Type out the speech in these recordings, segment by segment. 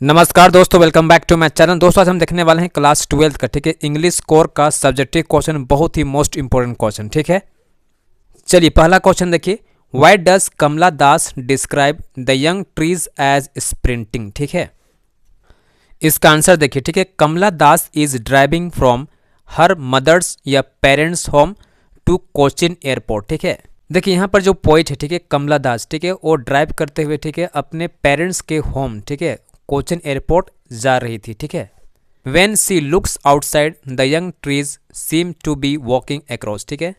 नमस्कार दोस्तों, welcome back to my channel. दोस्तों आज हम देखने वाले हैं क्लास 12 का, ठीक है, इंग्लिश कोर का सब्जेक्टिव क्वेश्चन, बहुत ही मोस्ट इंपोर्टेंट क्वेश्चन, ठीक है। चलिए पहला क्वेश्चन देखिए, why does Kamala Das describe the young trees as sprinting, ठीक है। इसका आंसर देखिए, ठीक है, Kamala Das is driving from her mother's या parents home to Cochin airport, ठीक है। देखिए यहाँ पर जो पोइट है, ठीक है, कमला दास, ठीक है, वो ड्राइव करते हुए, ठीक है, अपने पेरेंट्स के होम, ठीक है, कोचिन एयरपोर्ट जा रही थी, ठीक है। When she looks outside the young trees seem to be walking across, ठीक है।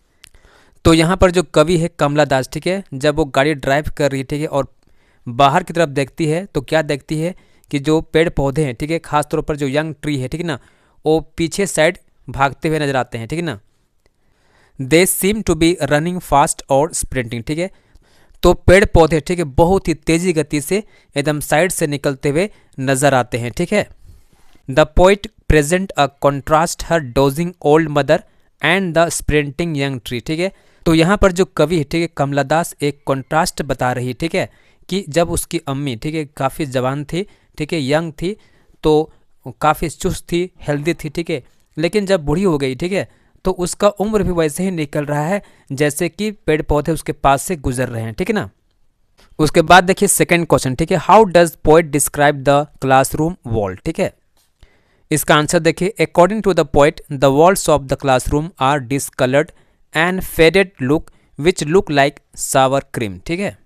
तो यहाँ पर जो कवि है कमला दास, ठीक है, जब वो गाड़ी ड्राइव कर रही है, ठीक है, और बाहर की तरफ देखती है तो क्या देखती है कि जो पेड़ पौधे हैं, ठीक है, खासतौर पर जो यंग ट्री है, ठीक है ना, वो पीछे साइड भागते हुए नजर आते हैं, ठीक है ना। They seem to be running fast और स्प्रिंटिंग, ठीक है। तो पेड़ पौधे, ठीक है, बहुत ही तेजी गति से एकदम साइड से निकलते हुए नजर आते हैं, ठीक है। The poet present a contrast her dosing old mother and the sprinting young tree, ठीक है। तो यहाँ पर जो कवि है, ठीक है, कमला दास एक कॉन्ट्रास्ट बता रही है, ठीक है, कि जब उसकी अम्मी, ठीक है, काफ़ी जवान थी, ठीक है, यंग थी, तो काफ़ी चुस्त थी, हेल्दी थी, ठीक है, लेकिन जब बूढ़ी हो गई, ठीक है, तो उसका उम्र भी वैसे ही निकल रहा है जैसे कि पेड़ पौधे उसके पास से गुजर रहे हैं, ठीक है ना। उसके बाद देखिए सेकंड क्वेश्चन, ठीक है, how does poet describe the classroom wall, ठीक है। इसका आंसर देखिए, according to the poet the walls of the classroom are discoloured and faded look which look like sour cream, ठीक है।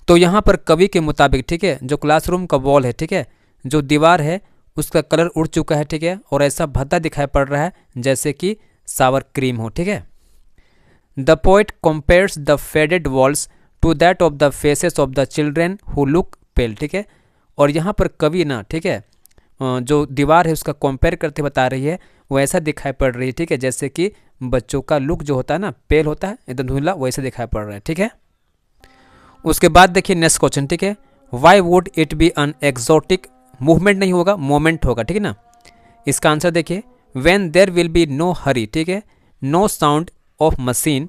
तो यहाँ पर कवि के मुताबिक, ठीक है, जो क्लासरूम का वॉल है, ठीक है, जो दीवार है उसका कलर उड़ चुका है, ठीक है, और ऐसा भद्दा दिखाई पड़ रहा है जैसे कि सावर क्रीम हो, ठीक है। The poet compares the faded walls to that of the faces of the children who look pale, ठीक है। और यहाँ पर कवि ना, ठीक है, जो दीवार है उसका कंपेयर करते बता रही है, वो ऐसा दिखाई पड़ रही है, ठीक है, जैसे कि बच्चों का लुक जो होता है ना, पेल होता है, एकदम धुंधला, वैसे दिखाई पड़ रहा है, ठीक है। उसके बाद देखिए नेक्स्ट क्वेश्चन, ठीक है, why would it be unexotic, movement नहीं होगा, मोमेंट होगा, ठीक है ना। इसका आंसर देखिए, when there will be no hurry, ठीक है, no sound of machine,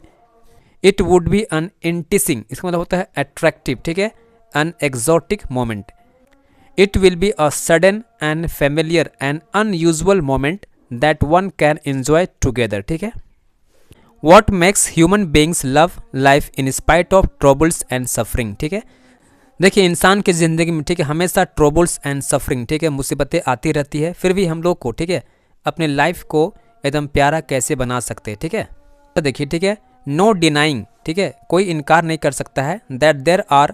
it would be an enticing, इसका मतलब होता है attractive, ठीक है, an exotic moment, it will be a sudden and familiar and unusual moment that one can enjoy together, ठीक है। what makes human beings love life in spite of troubles and suffering, ठीक है। देखिए इंसान की ज़िंदगी में, ठीक है, हमेशा ट्रबल्स एंड सफरिंग, ठीक है, मुसीबतें आती रहती है, फिर भी हम लोग को, ठीक है, अपने लाइफ को एकदम प्यारा कैसे बना सकते हैं, ठीक है। तो देखिए, ठीक है, नो डिनाइंग, ठीक है, कोई इनकार नहीं कर सकता है that there are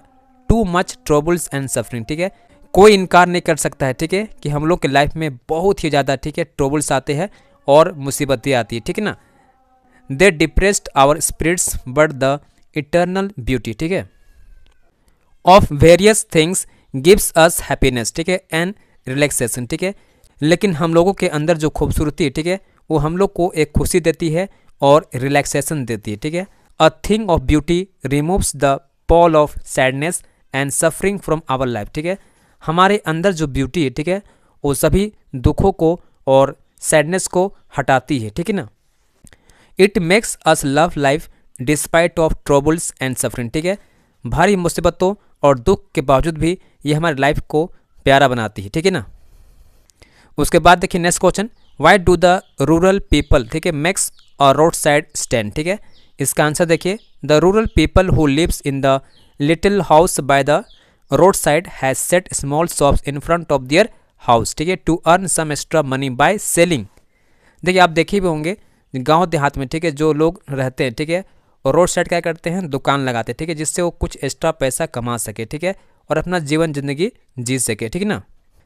too much troubles and suffering, ठीक है, कोई इनकार नहीं कर सकता है, ठीक है, कि हम लोग के लाइफ में बहुत ही ज़्यादा, ठीक है, ट्रबल्स आते हैं और मुसीबतें आती है, ठीक है ना। They depressed our spirits but the eternal beauty, ठीक है, of various things gives us happiness, ठीक है, एंड रिलैक्सेशन, ठीक है, लेकिन हम लोगों के अंदर जो खूबसूरती है, ठीक है, वो हम लोग को एक खुशी देती है और रिलैक्सेशन देती है, ठीक है। A thing of beauty removes the pall of sadness and suffering from our life, ठीक है, हमारे अंदर जो ब्यूटी है, ठीक है, वो सभी दुखों को और सैडनेस को हटाती है, ठीक है ना। It makes us love life despite of troubles and suffering, ठीक है, भारी मुसीबतों और दुख के बावजूद भी ये हमारी लाइफ को प्यारा बनाती है, ठीक है ना। उसके बाद देखिए next question, why do the rural people, ठीक है, makes a road side stand, ठीक है। इसका आंसर देखिए, the rural people who lives in the little house by the road side has set small shops in front of their house, ठीक है, to earn some extra money by selling. देखिए आप देखे भी होंगे गांव देहात में, ठीक है, जो लोग रहते हैं, ठीक है, और रोड साइड क्या करते हैं, दुकान लगाते हैं, ठीक है, जिससे वो कुछ एक्स्ट्रा पैसा कमा सके, ठीक है, और अपना जीवन जिंदगी जी सके, ठीक है ना।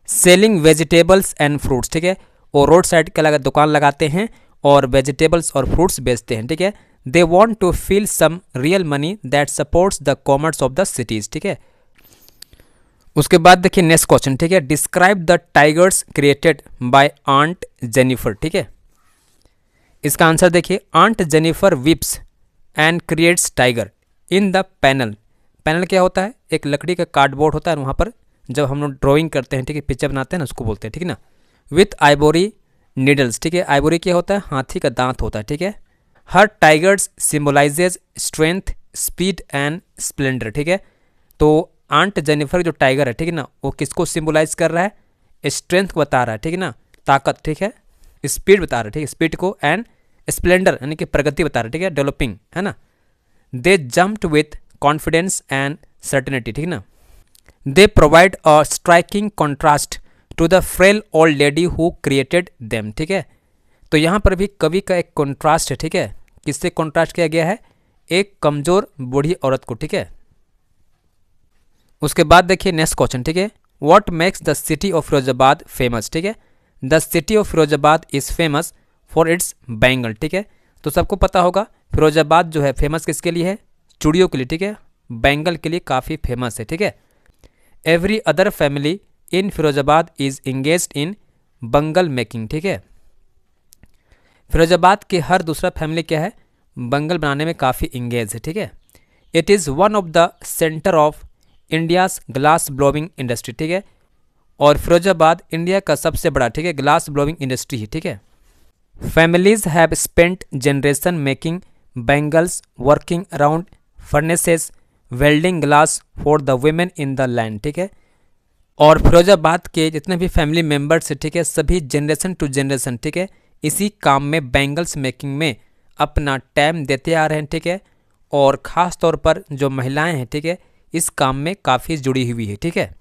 सेलिंग वेजिटेबल्स एंड फ्रूट्स, ठीक है, और रोड साइड का दुकान लगाते हैं और वेजिटेबल्स और फ्रूट्स बेचते हैं, ठीक है। They want to feel some real money that supports the commerce of the cities, ठीक है। उसके बाद देखिए नेक्स्ट क्वेश्चन, ठीक है, describe the tigers created by aunt Jennifer, ठीक है। इसका आंसर देखिए, aunt Jennifer whips and creates tiger in the panel. Panel क्या होता है, एक लकड़ी का कार्डबोर्ड होता है, वहाँ पर जब हम लोग ड्राइंग करते हैं, ठीक है, पिक्चर बनाते हैं ना, उसको बोलते हैं, ठीक है ना। विथ आइबोरी नीडल्स, ठीक है, आइबोरी क्या होता है, हाथी का दांत होता है, ठीक है। Her tigers symbolises strength, speed and splendour, ठीक है। तो आंट जेनिफर जो टाइगर है, ठीक है ना, वो किसको सिम्बोलाइज कर रहा है, स्ट्रेंथ को बता रहा है, ठीक है ना, ताकत, ठीक है, स्पीड बता रहा है, ठीक है, स्पीड को, एंड स्प्लेंडर यानी कि प्रगति बता रहा है, ठीक है, डेवलपिंग, है ना। They jumped with confidence and certainty, ठीक है ना। They provide a striking contrast to the frail old lady who created them, ठीक है। तो यहाँ पर भी कवि का एक कॉन्ट्रास्ट है, ठीक है, किससे कॉन्ट्रास्ट किया गया है, एक कमजोर बूढ़ी औरत को, ठीक है। उसके बाद देखिए नेक्स्ट क्वेश्चन, ठीक है, what makes the city of Firozabad famous, ठीक है। The city of Firozabad is famous for its bangle, ठीक है। तो सबको पता होगा फिरोजाबाद जो है फेमस किसके लिए है, चूड़ियों के लिए, ठीक है, बैंगल के लिए काफ़ी फेमस है, ठीक है। Every other family in Firozabad is engaged in bangle making, ठीक है। फिरोजाबाद के हर दूसरा फैमिली क्या है, बंगल बनाने में काफ़ी इंगेज है, ठीक है। It is one of the centre of India's glass blowing industry, ठीक है। और फिरोजाबाद इंडिया का सबसे बड़ा, ठीक है, ग्लास ब्लोविंग इंडस्ट्री है, ठीक है। Families have spent generation making bangles, working around furnaces, welding glass for the women in the land, ठीक है। और फिरोजाबाद के जितने भी फैमिली मेम्बर्स हैं, ठीक है, सभी जनरेशन टू जनरेशन, ठीक है, इसी काम में बैंगल्स मेकिंग में अपना टाइम देते आ रहे हैं, ठीक है। और ख़ास तौर पर जो महिलाएं हैं, ठीक है, इस काम में काफ़ी जुड़ी हुई है, ठीक है।